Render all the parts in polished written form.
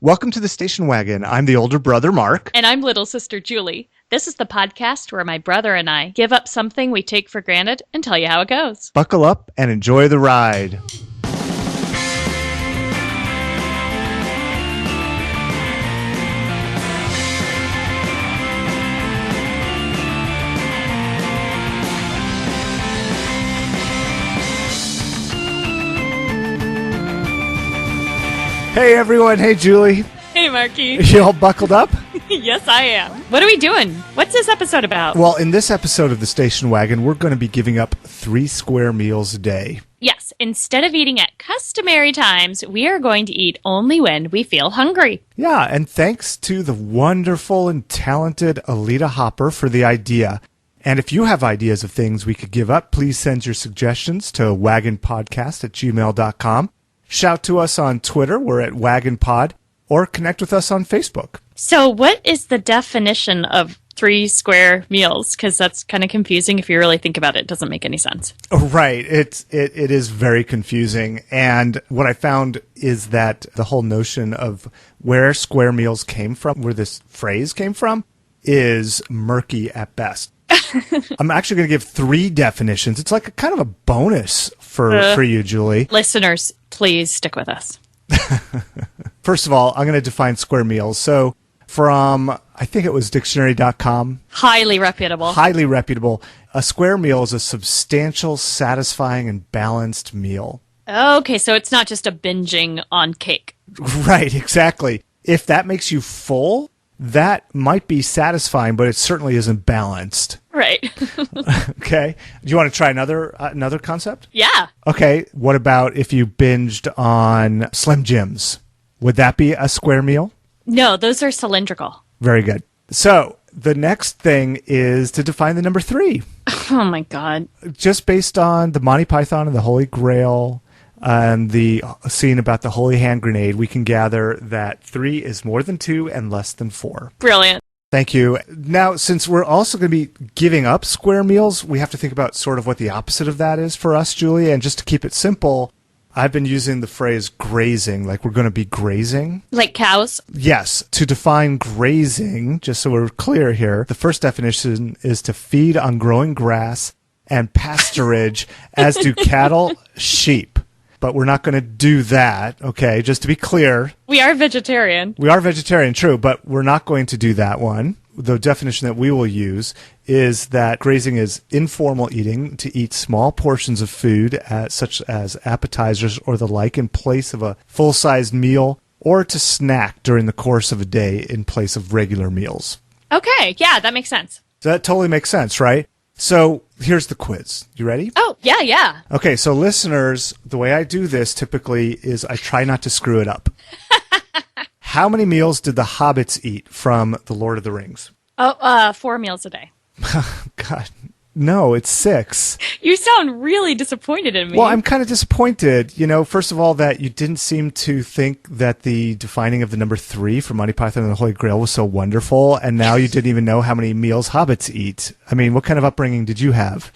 Welcome to the Station Wagon. I'm the older brother, Mark. And I'm little sister, Julie. This is the podcast where my brother and I give up something we take for granted and tell you how it goes. Buckle up and enjoy the ride. Hey everyone, hey Julie. Hey Marky. You all buckled up? Yes, I am. What are we doing? What's this episode about? Well, in this episode of the Station Wagon, we're going to be giving up 3 square meals a day. Yes, instead of eating at customary times, we are going to eat only when we feel hungry. Yeah, and thanks to the wonderful and talented Alita Hopper for the idea. And if you have ideas of things we could give up, please send your suggestions to wagonpodcast@gmail.com. Shout to us on Twitter, we're at WagonPod, or connect with us on Facebook. So what is the definition of 3 square meals? Because that's kind of confusing if you really think about it. It doesn't make any sense. Right. It is very confusing. And what I found is that the whole notion of where square meals came from, where this phrase came from, is murky at best. I'm actually going to give 3 definitions. It's like a kind of a bonus for you, Julie. Listeners, please stick with us. First of all, I'm going to define square meals. So from, I think it was dictionary.com. Highly reputable. Highly reputable. A square meal is a substantial, satisfying, and balanced meal. Okay, so it's not just a binging on cake. Right, exactly. If that makes you full, that might be satisfying, but it certainly isn't balanced. Right. Okay. Do you want to try another concept? Yeah. Okay. What about if you binged on Slim Jims? Would that be a square meal? No, those are cylindrical. Very good. So the next thing is to define the number 3. Oh, my God. Just based on the Monty Python and the Holy Grail and the scene about the Holy Hand Grenade, we can gather that 3 is more than 2 and less than 4. Brilliant. Thank you. Now, since we're also going to be giving up square meals, we have to think about sort of what the opposite of that is for us, Julie. And just to keep it simple, I've been using the phrase grazing, like we're going to be grazing. Like cows? Yes. To define grazing, just so we're clear here, the first definition is to feed on growing grass and pasturage, as do cattle, sheep. But we're not going to do that, okay, just to be clear. We are vegetarian. We are vegetarian, true, but we're not going to do that one. The definition that we will use is that grazing is informal eating, to eat small portions of food, such as appetizers or the like, in place of a full-sized meal, or to snack during the course of a day in place of regular meals. Okay, yeah, that makes sense. So that totally makes sense, right? So here's the quiz. You ready? Oh, yeah. Okay, so listeners, the way I do this typically is I try not to screw it up. How many meals did the hobbits eat from The Lord of the Rings? 4 meals a day. God, no, it's 6. You sound really disappointed in me. Well, I'm kind of disappointed. First of all, that you didn't seem to think that the defining of the number 3 for Monty Python and the Holy Grail was so wonderful, and now you didn't even know how many meals hobbits eat. I mean, what kind of upbringing did you have?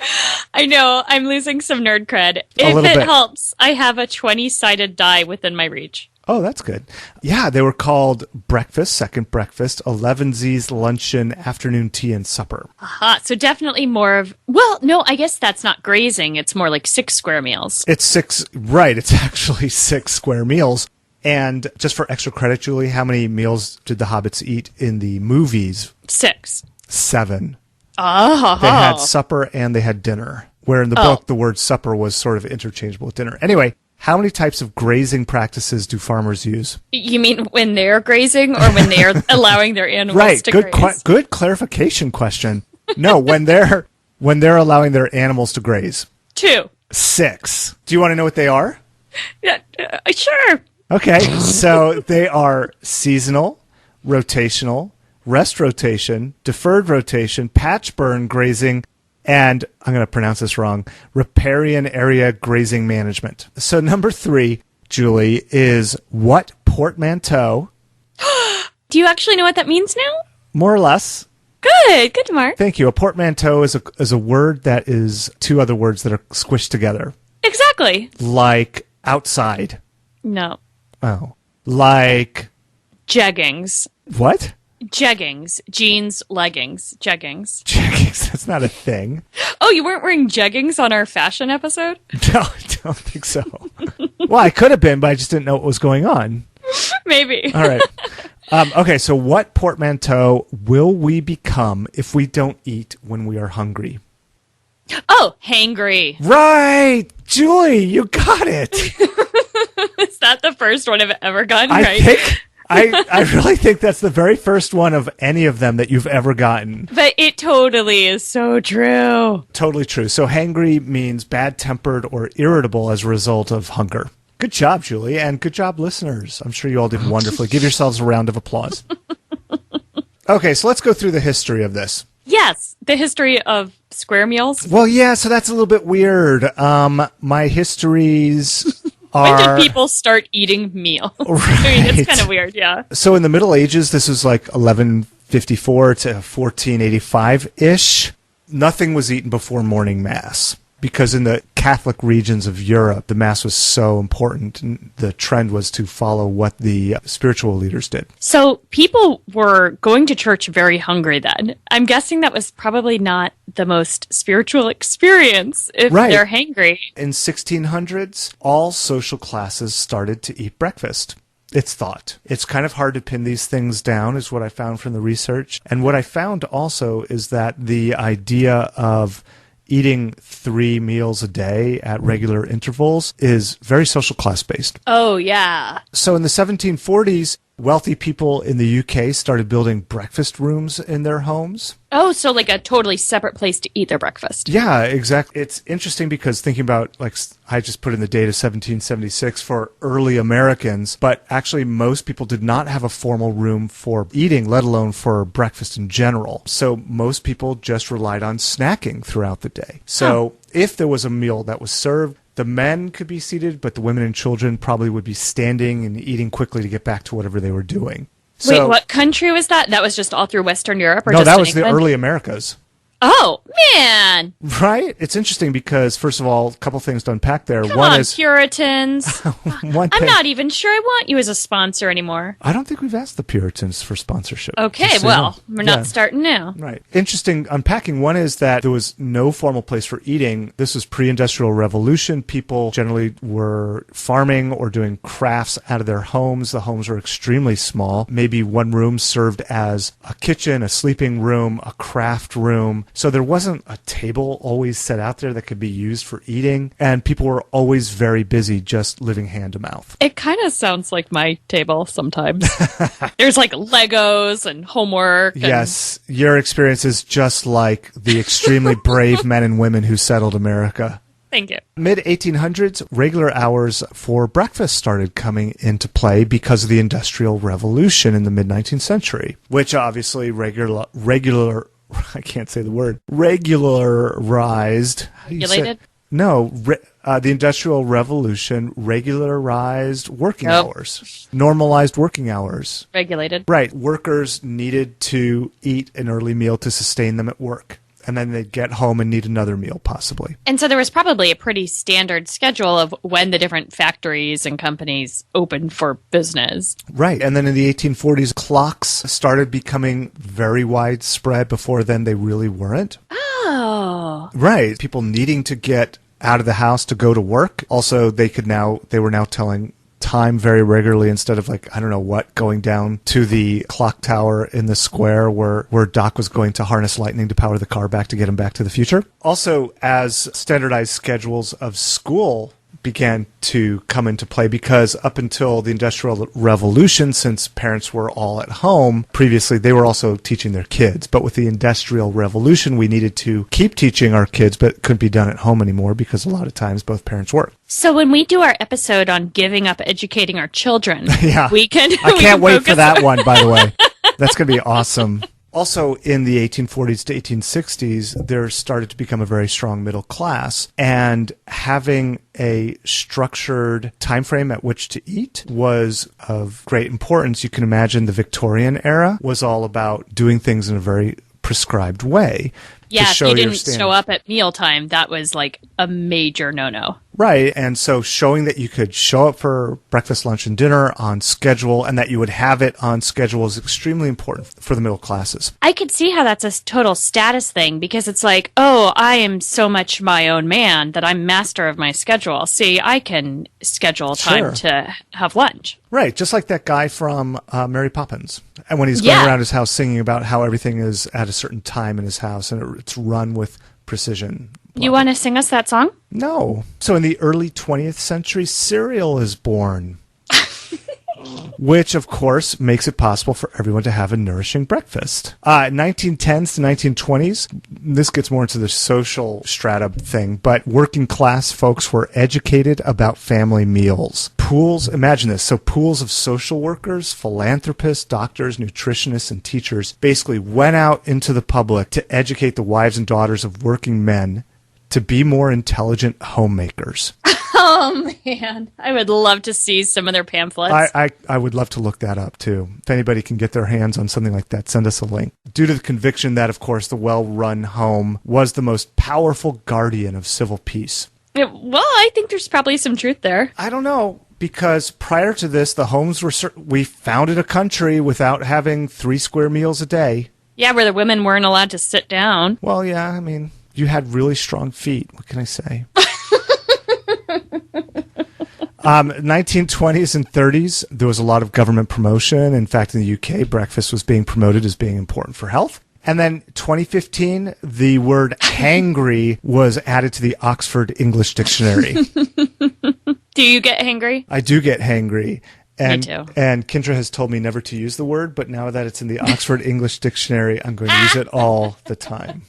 I know, I'm losing some nerd cred. If it helps, I have a 20-sided die within my reach. Oh, that's good. Yeah, they were called breakfast, second breakfast, elevensies, luncheon, afternoon tea, and supper. Aha, so definitely more of, well, no, I guess that's not grazing. It's more like 6 square meals. It's 6, right. It's actually 6 square meals. And just for extra credit, Julie, how many meals did the hobbits eat in the movies? 6. 7. Oh. They had supper and they had dinner, where in the book the word supper was sort of interchangeable with dinner. Anyway, how many types of grazing practices do farmers use? You mean when they're grazing or when they're allowing their animals to graze? Good clarification question. No, when they're allowing their animals to graze. 2. 6. Do you want to know what they are? Yeah, sure. Okay, so they are seasonal, rotational, rest rotation, deferred rotation, patch burn grazing, and I'm going to pronounce this wrong, riparian area grazing management. So number 3, Julie, is what portmanteau? Do you actually know what that means now? More or less. Good, Mark. Thank you. A portmanteau is a word that is 2 other words that are squished together. Exactly. Like outside. No. Oh. Like Jeggings. What? Jeggings. Jeans, leggings, jeggings. Jeggings, that's not a thing. Oh, you weren't wearing jeggings on our fashion episode? No, I don't think so. Well, I could have been, but I just didn't know what was going on. Maybe. All right. Okay, so what portmanteau will we become if we don't eat when we are hungry? Oh, hangry. Right! Julie, you got it! Is that the first one I've ever gotten I really think that's the very first one of any of them that you've ever gotten. But it totally is so true. Totally true. So hangry means bad-tempered or irritable as a result of hunger. Good job, Julie, and good job, listeners. I'm sure you all did wonderfully. Give yourselves a round of applause. Okay, so let's go through the history of this. Yes, the history of square meals. Well, yeah, so that's a little bit weird. My histories are... When did people start eating meal? Right. I mean, it's kind of weird, yeah. So in the Middle Ages, this was like 1154 to 1485-ish. Nothing was eaten before morning mass. Because in the Catholic regions of Europe, the Mass was so important, and the trend was to follow what the spiritual leaders did. So people were going to church very hungry then. I'm guessing that was probably not the most spiritual experience if they're hangry. In 1600s, all social classes started to eat breakfast. It's thought. It's kind of hard to pin these things down, is what I found from the research. And what I found also is that the idea of eating 3 meals a day at regular intervals is very social class based. Oh, yeah. So in the 1740s, wealthy people in the UK started building breakfast rooms in their homes. Oh, so like a totally separate place to eat their breakfast. Yeah, exactly. It's interesting because thinking about, like, I just put in the date of 1776 for early Americans, but actually most people did not have a formal room for eating, let alone for breakfast in general. So most people just relied on snacking throughout the day. So if there was a meal that was served, the men could be seated, but the women and children probably would be standing and eating quickly to get back to whatever they were doing. Wait, what country was that? That was just all through Western Europe? Or no, just that in was England? the early Americas. Oh, man. Right? It's interesting because, first of all, a couple things to unpack there. Come One on, is Puritans. I'm not even sure I want you as a sponsor anymore. I don't think we've asked the Puritans for sponsorship. Okay, well, we're not starting now. Right. Interesting unpacking. One is that there was no formal place for eating. This was pre-industrial revolution. People generally were farming or doing crafts out of their homes. The homes were extremely small. Maybe one room served as a kitchen, a sleeping room, a craft room. So there wasn't a table always set out there that could be used for eating. And people were always very busy just living hand to mouth. It kind of sounds like my table sometimes. There's like Legos and homework. Yes, your experience is just like the extremely brave men and women who settled America. Thank you. Mid-1800s, regular hours for breakfast started coming into play because of the Industrial Revolution in the mid-19th century, which obviously I can't say the word, regularized. Regulated? No, the Industrial Revolution regularized working hours, normalized working hours. Regulated. Right. Workers needed to eat an early meal to sustain them at work. And then they'd get home and need another meal, possibly. And so there was probably a pretty standard schedule of when the different factories and companies opened for business. Right. And then in the 1840s, clocks started becoming very widespread. Before then, they really weren't. Oh. Right. People needing to get out of the house to go to work. Also, they were now telling time very regularly instead of, like, I don't know what, going down to the clock tower in the square where Doc was going to harness lightning to power the car back to get him back to the future. Also, as standardized schedules of school began to come into play, because up until the Industrial Revolution, since parents were all at home, previously they were also teaching their kids. But with the Industrial Revolution, we needed to keep teaching our kids, but it couldn't be done at home anymore because a lot of times both parents work. So when we do our episode on giving up educating our children, we can... I can't wait for that one, by the way. That's going to be awesome. Also, in the 1840s to 1860s, there started to become a very strong middle class, and having a structured time frame at which to eat was of great importance. You can imagine the Victorian era was all about doing things in a very prescribed way. Yeah, if show you your didn't standards. show up at mealtime, that was like a major no-no. Right, and so showing that you could show up for breakfast, lunch, and dinner on schedule and that you would have it on schedule is extremely important for the middle classes. I could see how that's a total status thing because it's like, oh, I am so much my own man that I'm master of my schedule. See, I can schedule time to have lunch. Right, just like that guy from Mary Poppins. And when he's going around his house singing about how everything is at a certain time in his house and it's run with precision. You want to sing us that song? No. So in the early 20th century, cereal is born. Which, of course, makes it possible for everyone to have a nourishing breakfast. 1910s to 1920s, this gets more into the social strata thing, but working class folks were educated about family meals. Pools, imagine this, so pools of social workers, philanthropists, doctors, nutritionists, and teachers basically went out into the public to educate the wives and daughters of working men to be more intelligent homemakers. Oh, man. I would love to see some of their pamphlets. I would love to look that up, too. If anybody can get their hands on something like that, send us a link. Due to the conviction that, of course, the well-run home was the most powerful guardian of civil peace. Well, I think there's probably some truth there. I don't know, because prior to this, the homes were... we founded a country without having 3 square meals a day. Yeah, where the women weren't allowed to sit down. Well, yeah, I mean, you had really strong feet. What can I say? 1920s and 30s, there was a lot of government promotion. In fact, in the UK, breakfast was being promoted as being important for health. And then 2015, the word hangry was added to the Oxford English Dictionary. Do you get hangry? I do get hangry. And, Me too. And Kendra has told me never to use the word, but now that it's in the Oxford English Dictionary, I'm going to use it all the time.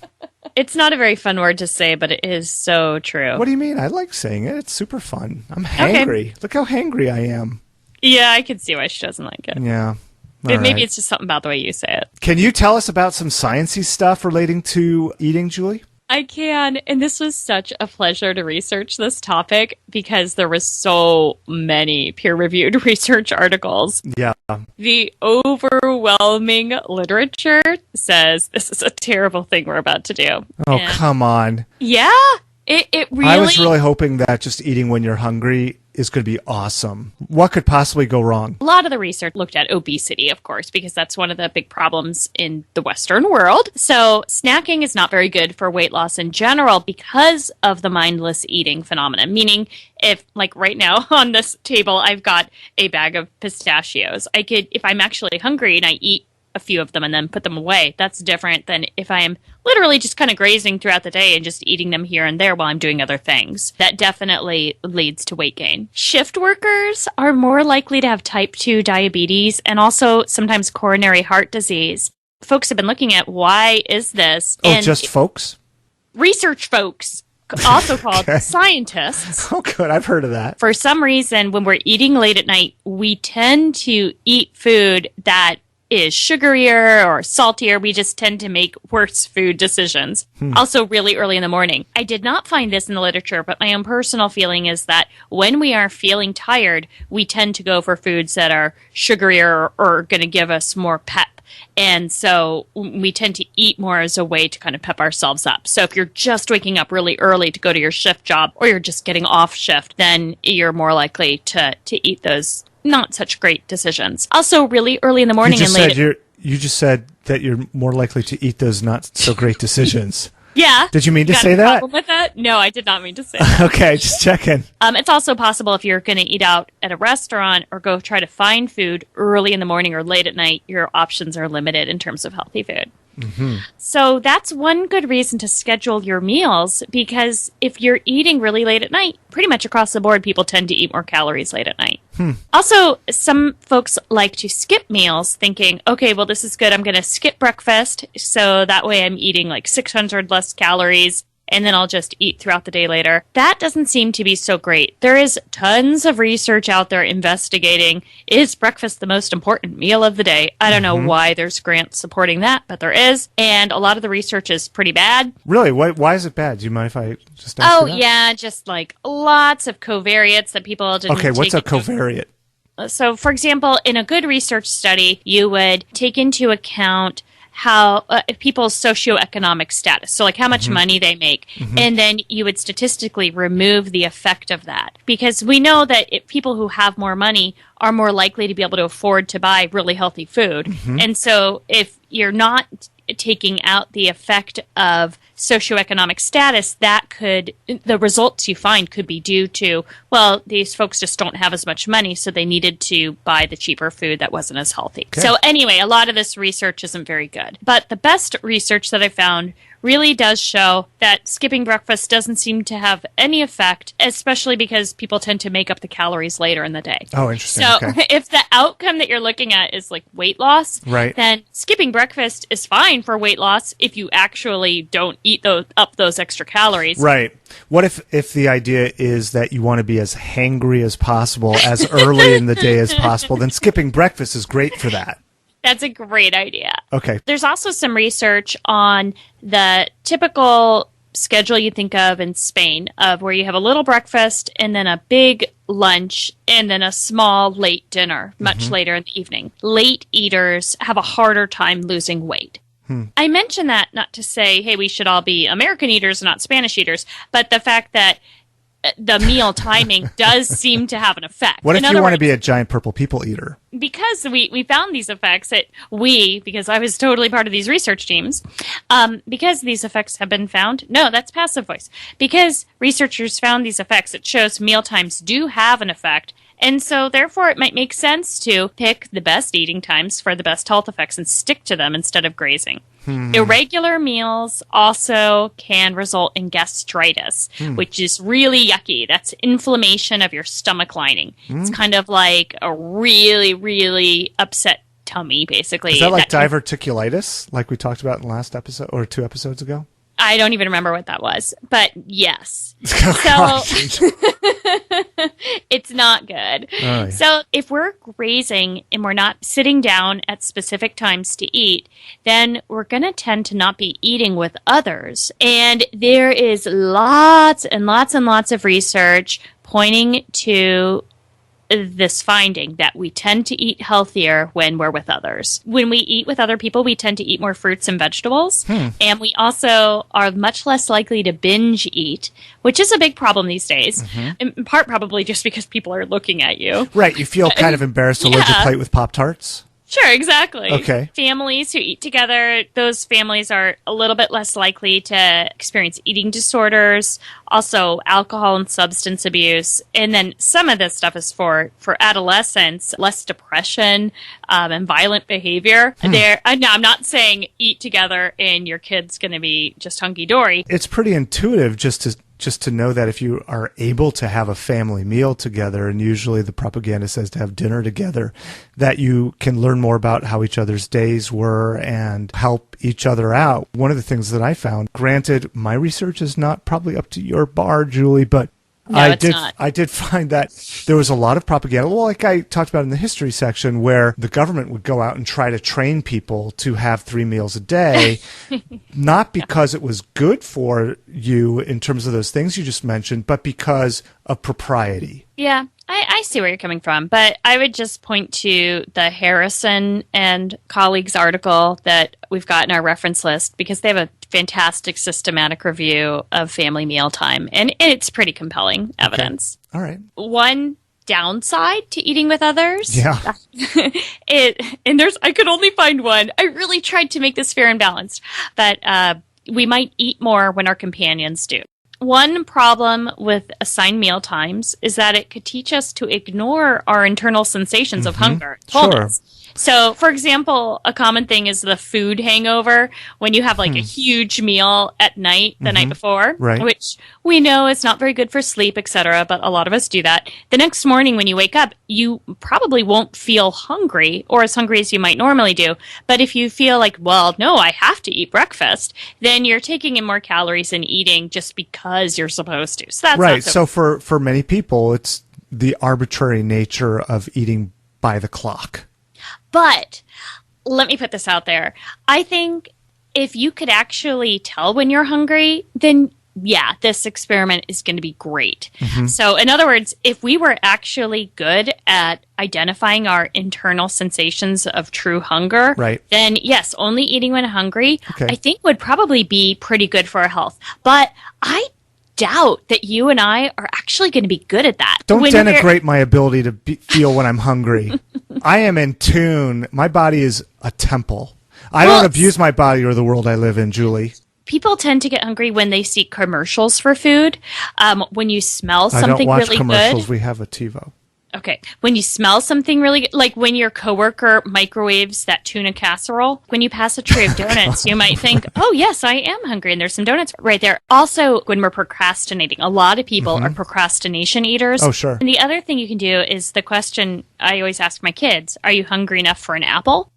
It's not a very fun word to say, but it is so true. What do you mean? I like saying it. It's super fun. I'm hangry. Okay. Look how hangry I am. Yeah, I can see why she doesn't like it. Yeah. Maybe it's just something about the way you say it. Can you tell us about some science-y stuff relating to eating, Julie? I can, and this was such a pleasure to research this topic because there was so many peer-reviewed research articles. Yeah. The overwhelming literature says this is a terrible thing we're about to do. Oh, come on. Yeah, it really... I was really hoping that just eating when you're hungry is going to be awesome. What could possibly go wrong? A lot of the research looked at obesity, of course, because that's one of the big problems in the Western world. So snacking is not very good for weight loss in general because of the mindless eating phenomenon. Meaning, if like right now on this table, I've got a bag of pistachios. I could, if I'm actually hungry and I eat a few of them and then put them away, that's different than if I am literally just kind of grazing throughout the day and just eating them here and there while I'm doing other things. That definitely leads to weight gain. Shift workers are more likely to have type 2 diabetes and also sometimes coronary heart disease. Folks have been looking at why is this? Oh, and just folks? Research folks, also called scientists. Oh, good. I've heard of that. For some reason, when we're eating late at night, we tend to eat food that is sugarier or saltier. We just tend to make worse food decisions. Also really early in the morning. I did not find this in the literature, but my own personal feeling is that when we are feeling tired, we tend to go for foods that are sugarier or going to give us more pep. And so we tend to eat more as a way to kind of pep ourselves up. So if you're just waking up really early to go to your shift job or you're just getting off shift, then you're more likely to eat those not such great decisions. Also, really early in the morning and late. You just said that you're more likely to eat those not so great decisions. Yeah. Did you mean to say that? With that? No, I did not mean to say that. Okay, just checking. It's also possible if you're going to eat out at a restaurant or go try to find food early in the morning or late at night, your options are limited in terms of healthy food. Mm-hmm. So that's one good reason to schedule your meals, because if you're eating really late at night, pretty much across the board, people tend to eat more calories late at night. Also, some folks like to skip meals thinking, okay, well, this is good. I'm going to skip breakfast. So that way I'm eating like 600 less calories. And then I'll just eat throughout the day later. That doesn't seem to be so great. There is tons of research out there investigating, is breakfast the most important meal of the day? I don't know why there's grants supporting that, but there is. And a lot of the research is pretty bad. Really? Why is it bad? Do you mind if I just ask you that? Yeah, just like lots of covariates that people didn't Okay, what's a covariate? So, for example, in a good research study, you would take into account how people's socioeconomic status. So like how much money they make. And then you would statistically remove the effect of that. Because we know that people who have more money are more likely to be able to afford to buy really healthy food. And so if you're not taking out the effect of socioeconomic status, the results you find could be due to, well, these folks just don't have as much money, so they needed to buy the cheaper food that wasn't as healthy. Okay. So anyway, a lot of this research isn't very good. But the best research that I found really does show that skipping breakfast doesn't seem to have any effect, especially because people tend to make up the calories later in the day. Oh, interesting. So okay. If the outcome that you're looking at is like weight loss, right, then skipping breakfast is fine for weight loss if you actually don't eat up those extra calories. Right. What if the idea is that you want to be as hangry as possible, as early in the day as possible, then skipping breakfast is great for that. That's a great idea. Okay. There's also some research on the typical schedule you think of in Spain of where you have a little breakfast and then a big lunch and then a small late dinner much later in the evening. Late eaters have a harder time losing weight. I mention that not to say, hey, we should all be American eaters, not Spanish eaters, but the fact that the meal timing does seem to have an effect. What if you want to be a giant purple people eater? Because we found these effects because I was totally part of these research teams, because these effects have been found. No, that's passive voice. Because researchers found these effects, it shows meal times do have an effect. And so, therefore, it might make sense to pick the best eating times for the best health effects and stick to them instead of grazing. Irregular meals also can result in gastritis, which is really yucky. That's inflammation of your stomach lining. It's kind of like a really, really upset tummy, basically. Is that like diverticulitis, like we talked about in the last episode or 2 episodes ago? I don't even remember what that was, but yes. It's not good. Oh, yeah. So if we're grazing and we're not sitting down at specific times to eat, then we're going to tend to not be eating with others. And there is lots and lots and lots of research pointing to this finding that we tend to eat healthier when we're with others. When we eat with other people, we tend to eat more fruits and vegetables. And we also are much less likely to binge eat, which is a big problem these days. In part probably just because people are looking at you. Right. You feel kind of embarrassed to load your plate with Pop-Tarts? Sure, exactly. Okay. Families who eat together, those families are a little bit less likely to experience eating disorders, also alcohol and substance abuse. And then some of this stuff is for adolescents, less depression and violent behavior. I'm not saying eat together and your kid's going to be just hunky-dory. It's pretty intuitive just to know that if you are able to have a family meal together, and usually the propaganda says to have dinner together, that you can learn more about how each other's days were and help each other out. One of the things that I found, granted, my research is not probably up to your bar, Julie, but No, I did find that there was a lot of propaganda, well, like I talked about in the history section, where the government would go out and try to train people to have 3 meals a day, not because it was good for you in terms of those things you just mentioned, but because of propriety. Yeah, I see where you're coming from, but I would just point to the Harrison and colleagues article that we've got in our reference list, because they have a fantastic systematic review of family mealtime, and it's pretty compelling evidence. Okay. All right. One downside to eating with others. Yeah. I could only find one. I really tried to make this fair and balanced, but we might eat more when our companions do. One problem with assigned meal times is that it could teach us to ignore our internal sensations of hunger, fullness. Sure. So, for example, a common thing is the food hangover, when you have like a huge meal at night, the night before, which we know is not very good for sleep, etc., but a lot of us do that. The next morning when you wake up, you probably won't feel hungry, or as hungry as you might normally do. But if you feel like, well, no, I have to eat breakfast, then you're taking in more calories and eating just because you're supposed to. So that's right. So for many people, it's the arbitrary nature of eating by the clock. But let me put this out there. I think if you could actually tell when you're hungry, then yeah, this experiment is going to be great. So in other words, if we were actually good at identifying our internal sensations of true hunger, then yes, only eating when hungry, I think would probably be pretty good for our health. But I doubt that you and I are actually going to be good at that. Don't denigrate my ability to feel when I'm hungry. I am in tune. My body is a temple. I don't abuse my body or the world I live in, Julie. People tend to get hungry when they see commercials for food. When you smell something really good. I don't watch commercials. We have a TiVo. Okay. When you smell something really good, like when your coworker microwaves that tuna casserole, when you pass a tray of donuts, you might think, oh, yes, I am hungry. And there's some donuts right there. Also, when we're procrastinating, a lot of people are procrastination eaters. Oh, sure. And the other thing you can do is the question I always ask my kids, are you hungry enough for an apple?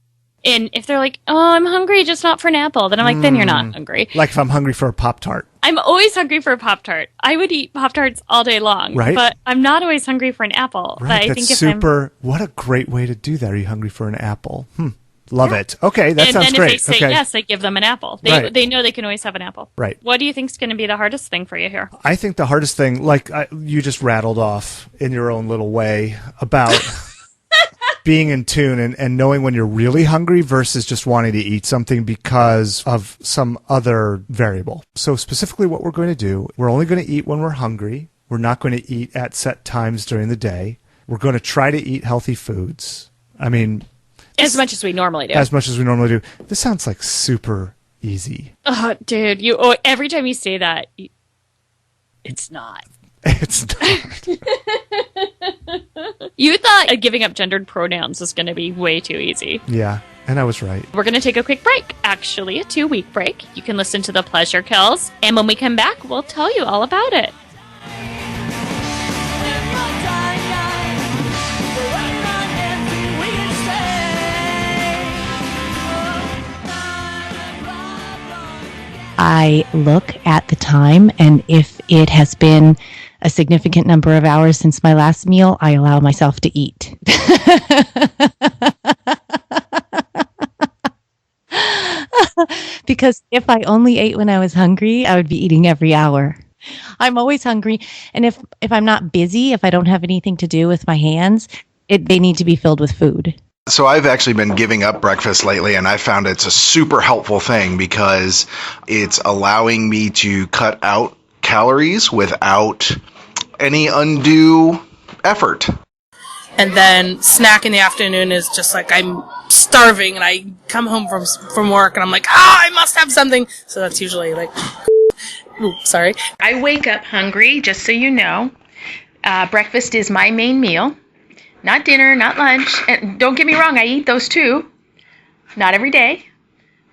And if they're like, oh, I'm hungry, just not for an apple, then I'm like, then you're not hungry. Like if I'm hungry for a Pop-Tart. I'm always hungry for a Pop-Tart. I would eat Pop-Tarts all day long. Right. But I'm not always hungry for an apple. Right. But I That's think super. What a great way to do that. Are you hungry for an apple? Love it. Okay, that sounds great. And then if they say yes, I give them an apple. They know they can always have an apple. Right. What do you think is going to be the hardest thing for you here? I think the hardest thing, like you just rattled off in your own little way about being in tune and knowing when you're really hungry versus just wanting to eat something because of some other variable. So specifically what we're going to do, we're only going to eat when we're hungry. We're not going to eat at set times during the day. We're going to try to eat healthy foods. I mean, as much as we normally do. As much as we normally do. This sounds like super easy. Oh, dude, every time you say that, it's not. It's not. You thought giving up gendered pronouns was going to be way too easy. Yeah, and I was right. We're going to take a quick break. Actually, a 2-week break. You can listen to the Pleasure Kills. And when we come back, we'll tell you all about it. I look at the time, and if it has been a significant number of hours since my last meal, I allow myself to eat. Because if I only ate when I was hungry, I would be eating every hour. I'm always hungry, and if I'm not busy, if I don't have anything to do with my hands, they need to be filled with food. So I've actually been giving up breakfast lately, and I found it's a super helpful thing because it's allowing me to cut out calories without any undue effort. And then snack in the afternoon is just like I'm starving, and I come home from work, and I'm like, I must have something. So that's usually like, sorry. I wake up hungry, just so you know. Breakfast is my main meal. Not dinner, not lunch. And don't get me wrong, I eat those too. Not every day.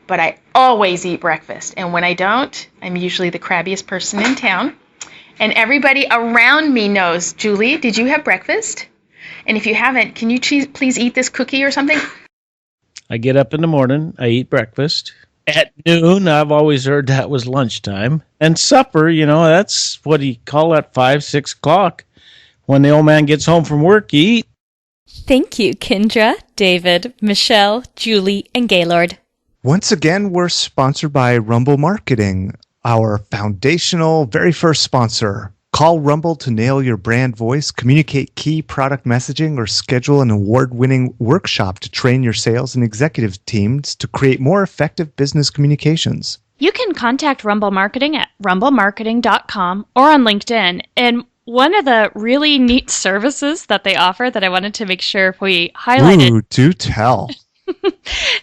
But I always eat breakfast. And when I don't, I'm usually the crabbiest person in town. And everybody around me knows, Julie, did you have breakfast? And if you haven't, can you please eat this cookie or something? I get up in the morning, I eat breakfast. At noon, I've always heard that was lunchtime. And supper, that's what you call at 5, 6 o'clock. When the old man gets home from work, you eat. Thank you, Kendra, David, Michelle, Julie, and Gaylord. Once again, we're sponsored by Rumble Marketing, our foundational, very first sponsor. Call Rumble to nail your brand voice, communicate key product messaging, or schedule an award-winning workshop to train your sales and executive teams to create more effective business communications. You can contact Rumble Marketing at rumblemarketing.com or on LinkedIn. And one of the really neat services that they offer that I wanted to make sure we highlighted. Ooh, do tell.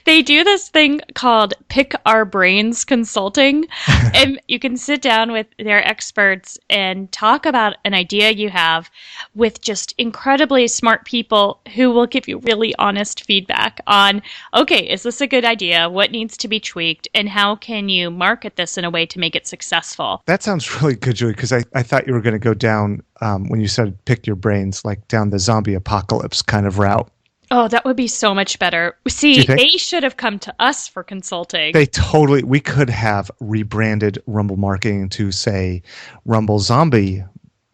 They do this thing called Pick Our Brains Consulting, and you can sit down with their experts and talk about an idea you have with just incredibly smart people who will give you really honest feedback on, okay, is this a good idea? What needs to be tweaked? And how can you market this in a way to make it successful? That sounds really good, Julie, because I thought you were going to go down, when you said pick your brains, like down the zombie apocalypse kind of route. Oh, that would be so much better. See, they should have come to us for consulting. We could have rebranded Rumble Marketing to, say, Rumble Zombie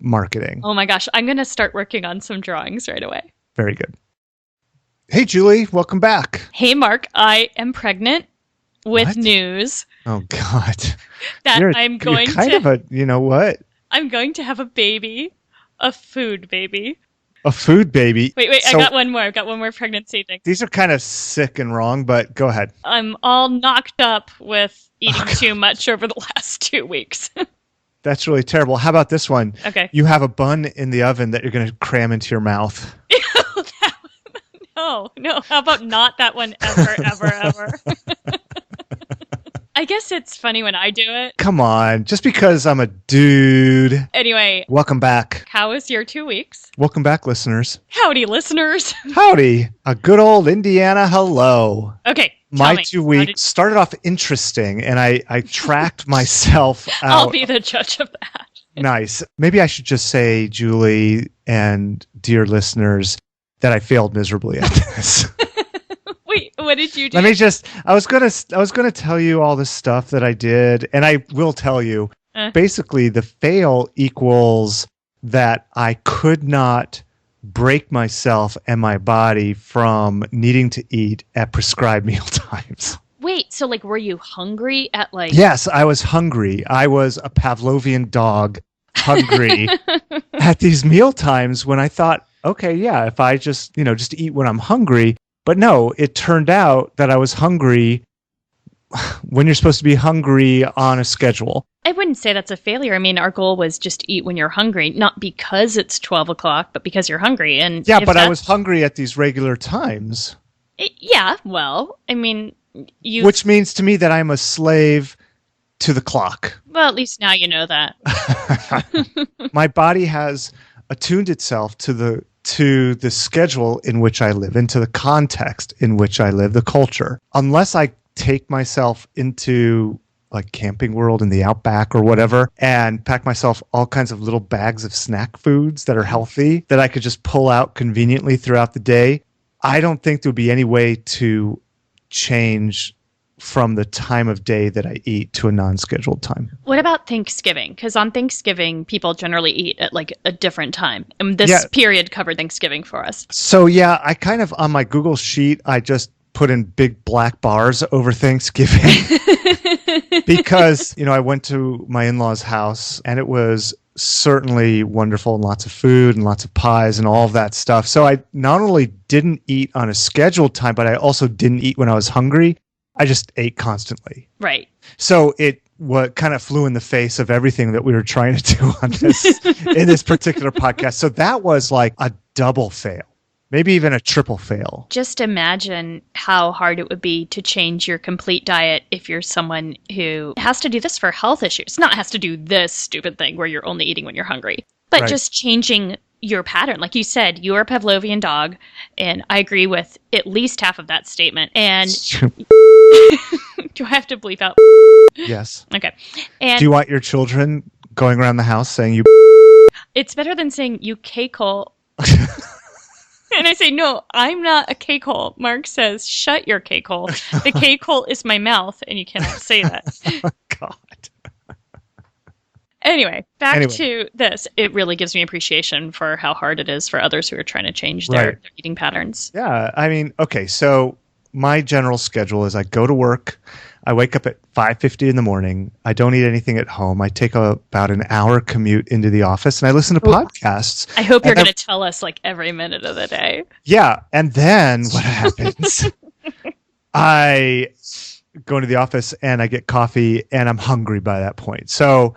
Marketing. Oh my gosh, I'm going to start working on some drawings right away. Very good. Hey, Julie, welcome back. Hey, Mark, I am pregnant. with What? news Oh God. that You're kind of a, you know what? I'm going to have a baby, a food baby. A food baby. Wait, So I got one more. I've got one more pregnancy thing. these are kind of sick and wrong, but go ahead. I'm all knocked up with eating too much over the last 2 weeks. That's really terrible. How about this one? Okay. You have a bun in the oven that you're going to cram into your mouth. No. How about not that one ever? I guess it's funny when I do it. Come on. Just because I'm a dude. Anyway, Welcome back. how was your 2 weeks? Welcome back, listeners. Howdy, listeners. Howdy. A good old Indiana hello. Okay. My tell me, 2 how weeks did- started off interesting, and I tracked myself out. I'll be the judge of that. Nice. Maybe I should just say, Julie and dear listeners, that I failed miserably at this. Wait, what did you do? Let me just. I was gonna tell you all the stuff that I did, and I will tell you. Basically, the fail equals that I could not break myself and my body from needing to eat at prescribed meal times. Wait, so like, were you hungry at like? Yes, I was hungry. I was a Pavlovian dog, hungry at these meal times when I thought, okay, yeah, if I just eat when I'm hungry. But no, it turned out that I was hungry when you're supposed to be hungry on a schedule. I wouldn't say that's a failure. I mean, our goal was just eat when you're hungry, not because it's 12 o'clock, but because you're hungry. And yeah, but I was hungry at these regular times. Yeah, well, I mean, which means to me that I'm a slave to the clock. Well, at least now you know that. My body has attuned itself to the schedule in which I live, into the context in which I live, the culture. Unless I take myself into like Camping World in the Outback or whatever and pack myself all kinds of little bags of snack foods that are healthy that I could just pull out conveniently throughout the day, I don't think there would be any way to change from the time of day that I eat to a non-scheduled time. What about Thanksgiving? Because on Thanksgiving, people generally eat at like a different time. And this period covered Thanksgiving for us. So yeah, I kind of, on my Google sheet, I just put in big black bars over Thanksgiving because, I went to my in-laws' house and it was certainly wonderful and lots of food and lots of pies and all of that stuff. So I not only didn't eat on a scheduled time, but I also didn't eat when I was hungry. I just ate constantly. Right. So it kind of flew in the face of everything that we were trying to do on this in this particular podcast. So that was like a double fail, maybe even a triple fail. Just imagine how hard it would be to change your complete diet if you're someone who has to do this for health issues. Not has to do this stupid thing where you're only eating when you're hungry, but right. Just changing your pattern. Like you said, you're a Pavlovian dog, and I agree with at least half of that statement. And do I have to bleep out? Yes. Okay. And do you want your children going around the house saying you? It's better than saying you cake-hole. And I say, no, I'm not a cake hole. Mark says, shut your cake hole. The cake hole is my mouth, and you cannot say that. Oh, God. Anyway, back to this. It really gives me appreciation for how hard it is for others who are trying to change their eating patterns. Yeah. I mean, okay, so my general schedule is I go to work. I wake up at 5:50 in the morning. I don't eat anything at home. I take about an hour commute into the office, and I listen to podcasts. I hope you're going to tell us like every minute of the day. Yeah, and then what happens? I go into the office, and I get coffee, and I'm hungry by that point. So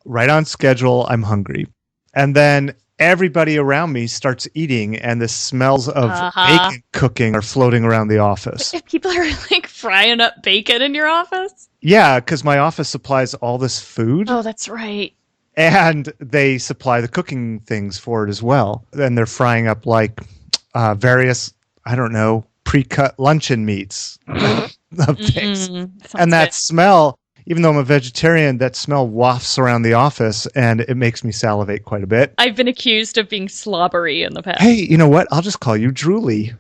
right on schedule, I'm hungry. And then everybody around me starts eating, and the smells of bacon cooking are floating around the office. If people are like frying up bacon in your office? Yeah, because my office supplies all this food. Oh, that's right. And they supply the cooking things for it as well. And they're frying up like various, I don't know, pre-cut luncheon meats of things. And that smell, even though I'm a vegetarian, that smell wafts around the office, and it makes me salivate quite a bit. I've been accused of being slobbery in the past. Hey, you know what? I'll just call you Drooly.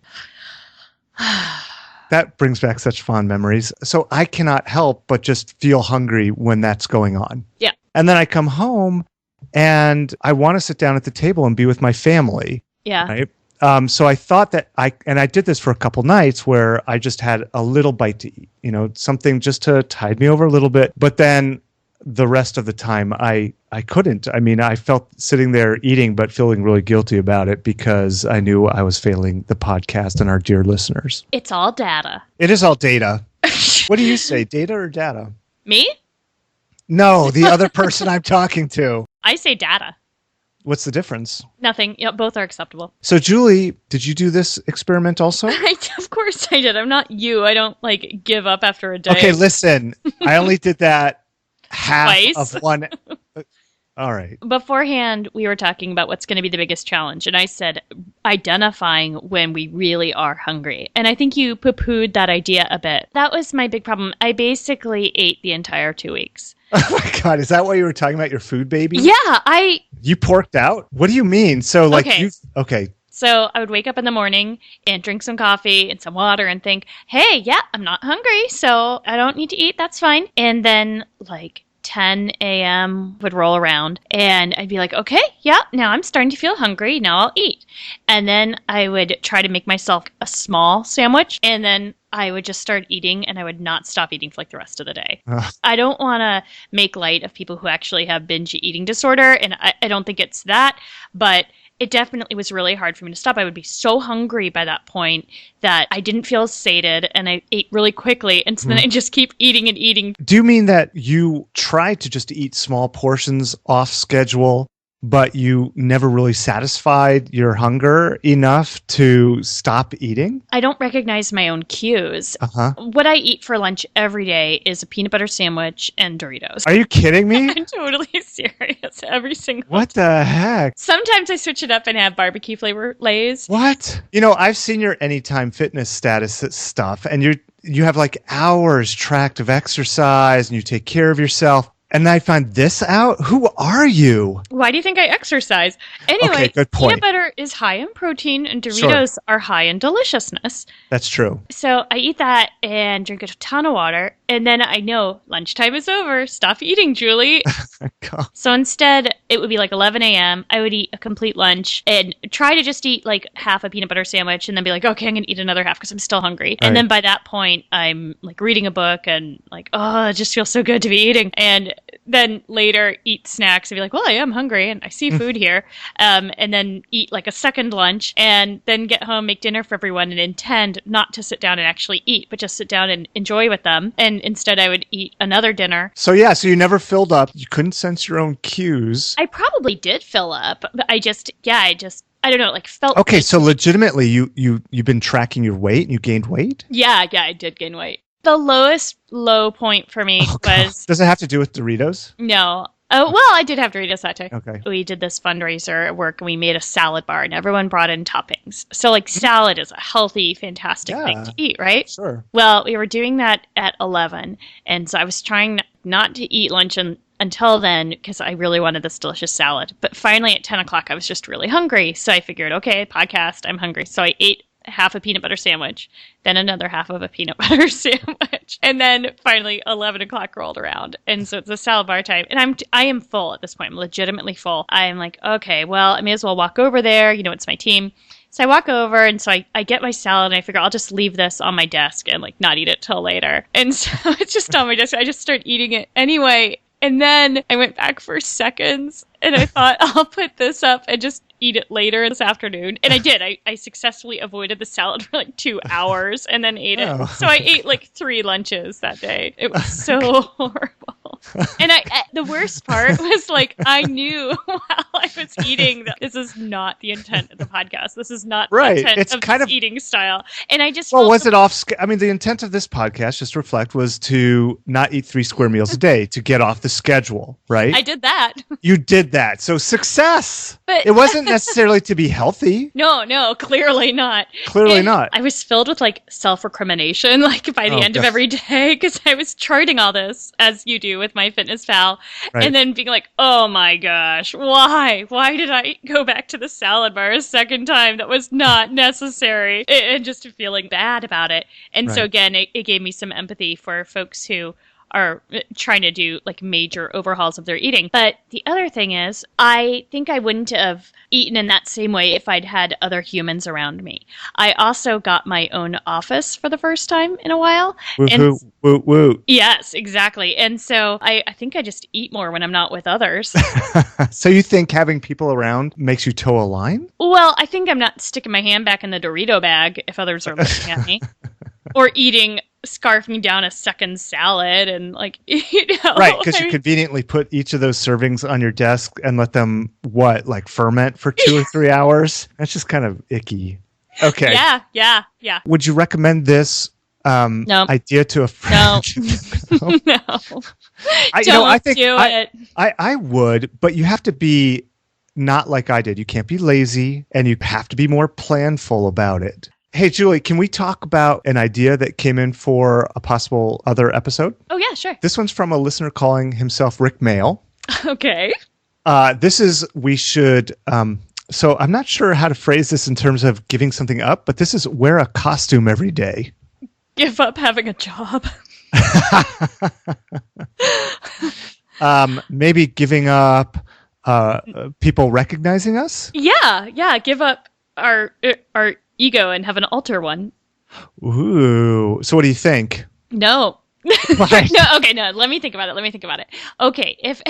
That brings back such fond memories. So I cannot help but just feel hungry when that's going on. Yeah. And then I come home, and I want to sit down at the table and be with my family. Yeah. Right? So I thought that I did this for a couple nights where I just had a little bite to eat, something just to tide me over a little bit. But then the rest of the time I couldn't. I mean, I felt sitting there eating, but feeling really guilty about it because I knew I was failing the podcast and our dear listeners. It's all data. It is all data. What do you say, data or data? Me? No, the other person I'm talking to. I say data. What's the difference? Nothing. Both are acceptable. So, Julie, did you do this experiment also? Of course I did. I'm not you. I don't, give up after a day. Okay, listen. I only did that half Twice? of one. All right. Beforehand, we were talking about what's going to be the biggest challenge. And I said identifying when we really are hungry. And I think you poo-pooed that idea a bit. That was my big problem. I basically ate the entire 2 weeks. Oh my God. Is that why you were talking about your food baby? Yeah, You porked out? What do you mean? So, okay. So I would wake up in the morning and drink some coffee and some water and think, hey, yeah, I'm not hungry, so I don't need to eat. That's fine. And then 10 a.m. would roll around and I'd be like, okay, yeah, now I'm starting to feel hungry. Now I'll eat. And then I would try to make myself a small sandwich and then I would just start eating and I would not stop eating for the rest of the day. I don't want to make light of people who actually have binge eating disorder. And I don't think it's that, but it definitely was really hard for me to stop. I would be so hungry by that point that I didn't feel sated and I ate really quickly. And so then I just keep eating and eating. Do you mean that you tried to just eat small portions off schedule, but you never really satisfied your hunger enough to stop eating? I don't recognize my own cues. What I eat for lunch every day is a peanut butter sandwich and Doritos. Are you kidding me? I'm totally serious. Every single What the heck? Sometimes I switch it up and have barbecue flavor Lay's. What? I've seen your Anytime Fitness status stuff, and you have hours tracked of exercise, and you take care of yourself. And I find this out? Who are you? Why do you think I exercise? Anyway, okay, good point. Peanut butter is high in protein and Doritos are high in deliciousness. That's true. So I eat that and drink a ton of water. And then I know lunchtime is over. Stop eating, Julie. So instead, it would be 11 a.m. I would eat a complete lunch and try to just eat half a peanut butter sandwich and then be okay, I'm going to eat another half because I'm still hungry. Right. And then by that point, I'm reading a book and it just feels so good to be eating. And then later eat snacks and be well, I am hungry and I see food here. And then eat a second lunch and then get home, make dinner for everyone and intend not to sit down and actually eat, but just sit down and enjoy with them. And instead I would eat another dinner. So you never filled up. You couldn't sense your own cues. I probably did fill up, but I don't know, felt. Okay, so legitimately you've been tracking your weight and you gained weight? Yeah, I did gain weight. The lowest low point for me was... Does it have to do with Doritos? No. Oh, well, I did have Doritos that day. Okay. We did this fundraiser at work and we made a salad bar and everyone brought in toppings. So salad is a healthy, fantastic thing to eat, right? Sure. Well, we were doing that at 11. And so I was trying not to eat lunch until then because I really wanted this delicious salad. But finally at 10 o'clock, I was just really hungry. So I figured, okay, podcast, I'm hungry. So I ate half a peanut butter sandwich, then another half of a peanut butter sandwich. And then finally 11 o'clock rolled around. And so it's a salad bar time. And I am full at this point. I'm legitimately full. I'm okay, well, I may as well walk over there. It's my team. So I walk over and so I get my salad and I figure I'll just leave this on my desk and not eat it till later. And so it's just on my desk. I just start eating it anyway. And then I went back for seconds and I thought I'll put this up and just eat it later this afternoon. And I did. I successfully avoided the salad for 2 hours and then ate it. So I ate 3 lunches that day. It was so horrible. And the worst part was I knew while I was eating that this is not the intent of the podcast. This is not the intent of this eating style. And I just was it off? The intent of this podcast, just to reflect, was to not eat 3 square meals a day to get off the schedule, right? I did that. You did that. So success. But it wasn't necessarily to be healthy. No, clearly not. Clearly not. I was filled with self-recrimination by the end of every day because I was charting all this as you do with my Fitness Pal, right. And then being oh my gosh, why did I go back to the salad bar a second time? That was not necessary, and just feeling bad about it. And so again, it gave me some empathy for folks who are trying to do like major overhauls of their eating. But the other thing is, I think I wouldn't have eaten in that same way if I'd had other humans around me. I also got my own office for the first time in a while. Woo. Yes, exactly. And so I think I just eat more when I'm not with others. So you think having people around makes you toe a line? Well, I think I'm not sticking my hand back in the Dorito bag if others are looking at me. Or scarfing down a second salad and like, Right, because you conveniently put each of those servings on your desk and let them, ferment for 2 or 3 hours? That's just kind of icky. Okay. Yeah. Would you recommend this idea to a friend? No. I would, but you have to be not like I did. You can't be lazy, and you have to be more planful about it. Hey, Julie, can we talk about an idea that came in for a possible other episode? Oh, yeah, sure. This one's from a listener calling himself Rick Mail. Okay. We should... so I'm not sure how to phrase this in terms of giving something up, but this is wear a costume every day. Give up having a job. Maybe giving up people recognizing us? Yeah. Give up our ego and have an alter one. Ooh. So what do you think? No. No, okay, no. Let me think about it. Okay, if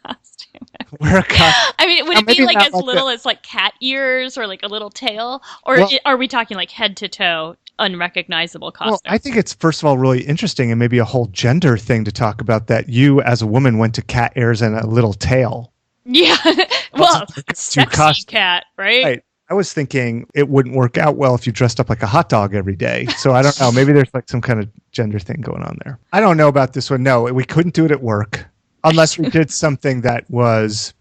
costume. Wear a costume. I mean, would it be like as little as like cat ears or like a little tail? Or are we talking like head to toe, unrecognizable costume? Well, I think it's, first of all, really interesting and maybe a whole gender thing to talk about that you as a woman went to cat ears and a little tail. Yeah. Well, sexy cat, right? Right. I was thinking it wouldn't work out well if you dressed up like a hot dog every day. So I don't know. Maybe there's like some kind of gender thing going on there. I don't know about this one. No, we couldn't do it at work unless we did something that was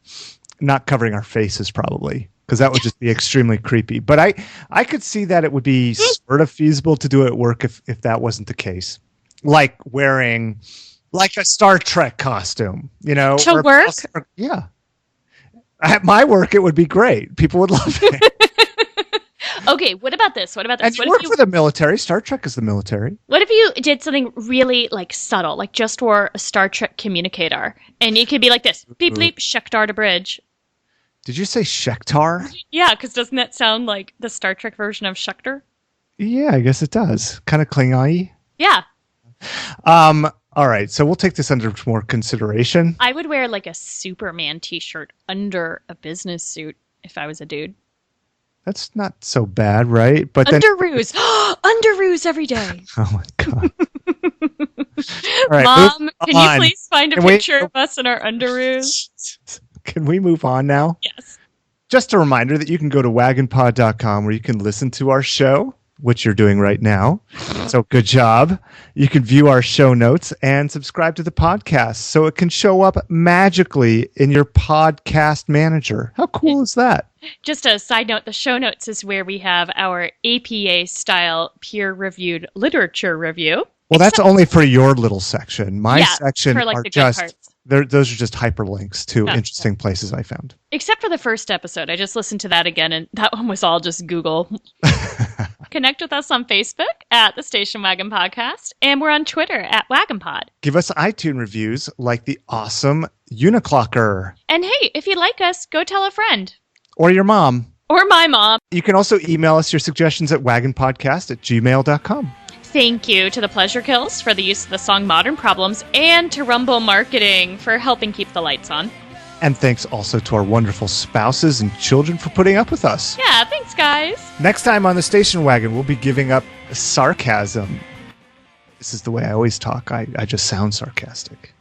not covering our faces, probably, because that would just be extremely creepy. But I could see that it would be sort of feasible to do it at work if that wasn't the case. Like wearing like a Star Trek costume, To work? Yeah. At my work, it would be great. People would love it. Okay, what about this? And you work for the military. Star Trek is the military. What if you did something really like subtle, like just wore a Star Trek communicator, and you could be like this: beep bleep, Scheer to bridge. Did you say Scheer? Yeah, because doesn't that sound like the Star Trek version of Scheer? Yeah, I guess it does. Kind of Klingon-y. Yeah. All right, so we'll take this under more consideration. I would wear like a Superman t-shirt under a business suit if I was a dude. That's not so bad, right? But Underoos! Underoos every day! Oh my God. All right, Mom, can you please find a picture of us in our underoos? Can we move on now? Yes. Just a reminder that you can go to wagonpod.com where you can listen to our show, which you're doing right now. So good job. You can view our show notes and subscribe to the podcast so it can show up magically in your podcast manager. How cool is that? Just a side note, the show notes is where we have our APA-style peer-reviewed literature review. Well, that's only for your little section. My section for, like, are the good just... parts. Those are just hyperlinks to interesting places I found. Except for the first episode. I just listened to that again, and that one was all just Google. Connect with us on Facebook at the Station Wagon Podcast, and we're on Twitter at WagonPod. Give us iTunes reviews like the awesome Uniclocker. And hey, if you like us, go tell a friend. Or your mom. Or my mom. You can also email us your suggestions at wagonpodcast@gmail.com. Thank you to the Pleasure Kills for the use of the song Modern Problems, and to Rumble Marketing for helping keep the lights on. And thanks also to our wonderful spouses and children for putting up with us. Yeah, thanks, guys. Next time on the Station Wagon, we'll be giving up sarcasm. This is the way I always talk. I just sound sarcastic.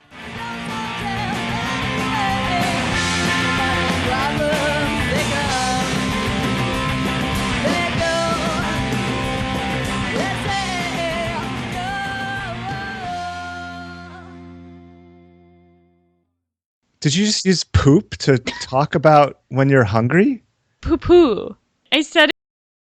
Did you just use poop to talk about when you're hungry? Poo-poo. I said